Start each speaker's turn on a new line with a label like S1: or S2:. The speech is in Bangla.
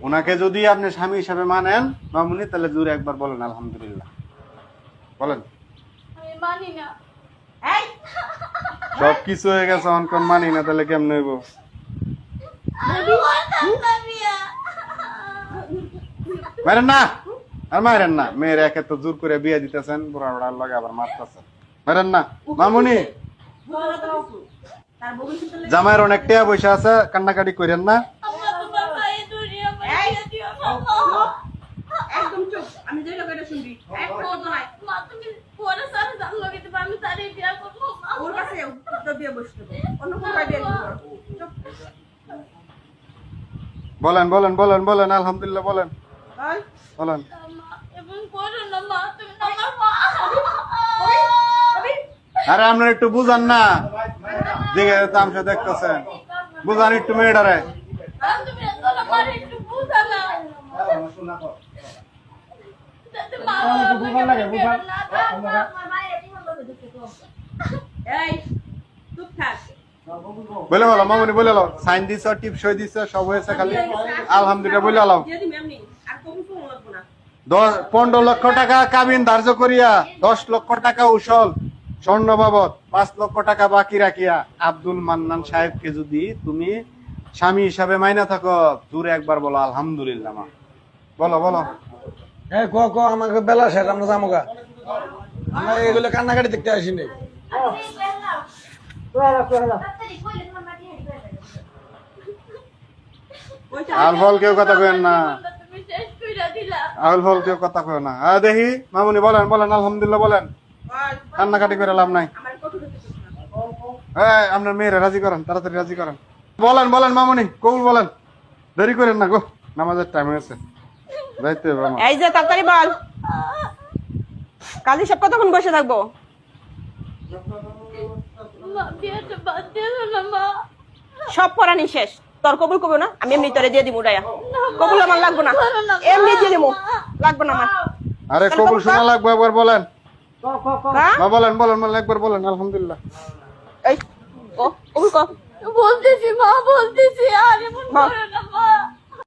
S1: ওনাকে যদি আপনি স্বামী হিসাবে মানেন মামুনি, তাহলে জোরে একবার বলেন আলহামদুলিল্লাহ। বলেন।
S2: আমি মানি না।
S1: সব কিছু হয়ে গেছে, অনকন মানি না, তাহলে কেমন হইব? মারেন না, আর মারেন না। মেয়ের একে তো জোর করে বিয়ে দিতেছেন, বুড়া বুড়ার লগে আবার মারতেছেন। মারেন না মামুনি। জামাইয়ের অনেক টাকা পয়সা আছে, কান্নাকাটি করেন না।
S3: একদম চুপ, আমি যে লোকেটা শুনবি একদম নাই।
S2: মা তুমি পরে সারা জান লগে দিবা, আমি তারে বিয়া করব।
S3: ওর কাছে তো বিয়ে বসতে অন্য কোথায় বিয়ে করব? চুপ।
S1: বলেন বলেন বলেন বলেন আলহামদুলিল্লাহ বলেন
S3: বল।
S1: বলেন।
S2: মা এবং করো না মা, তুমি না আমার মা।
S1: আরে আপনার একটু বুঝান না, দিকে তামসা দেখতেছেন, বুঝান একটু মেয়েটারে।
S2: তুমি তো আমার একটু বুঝা না। যাতে মা বুঝা লাগে, বুঝা না।
S3: এই চুপ থাক।
S1: বলে বলো মামুনি, বলে লো। সাইন দিছ, টিপ সই দিছ, সব হয়েছে, খালি আলহামদুলিল্লাহ বলে আলাও।
S3: দিয়ে দিবি এমনি, আর কবুল ফোন লাগবো না।
S1: 15 লক্ষ টাকা কাবিন ধার্য করিয়া 10 লক্ষ টাকা উসল স্বর্ণ বাবদ 5 লক্ষ টাকা বাকি রাখিয়া আব্দুল মান্নান সাহেবকে যদি তুমি স্বামী হিসাবে মাইনা থাকো, জোরে একবার বলো আলহামদুলিল্লাহ। মা বলো বলো।
S4: আমাকে বেলা শেষ, আমরা যাবো গা। আমরা এগুলো কান্নাকাটি দেখতে আসিনি।
S1: আল ফল কেউ কথা কেন না,
S2: তুমি শেষ কইরা দিলা।
S1: আল ফল কেউ কথা কেন না। দেখি মামুনি বলেন বলেন আলহামদুলিল্লাহ বলেন।
S3: বল।
S1: কান্নাকাটি করে লাভ নাই।
S3: আমার কত হতে না।
S1: আপনার মেয়েরা রাজি করেন, তাড়াতাড়ি রাজি করেন। বলেন বলেন মামুনি, কবুল বলেন, দেরি করেন না গো, নামাজের টাইম হয়েছে, যাইতে হবে আমার।
S3: এই যে তাড়াতাড়ি বল। কাজী সব কতক্ষণ বসে থাকবো?
S2: মা বিয়েটা বাদ দিও না মা।
S3: সব পড়ানি শেষ। তোর কবুল কবো না, আমি এমনি তোরে দিয়ে দিব উড়াইয়া। কবুল আমার লাগবো না, এমনি দিয়ে দিব, লাগবো না আমার।
S1: আরে কবুল শোনা লাগবে, একবার বলেন।
S3: হ্যাঁ?
S1: মা বলেন বলেন বলেন একবার বলেন আলহামদুলিল্লাহ।
S3: এই ও কবুল কর।
S2: বলতেছি মা, বলতেছি, আর এমন করো না মা।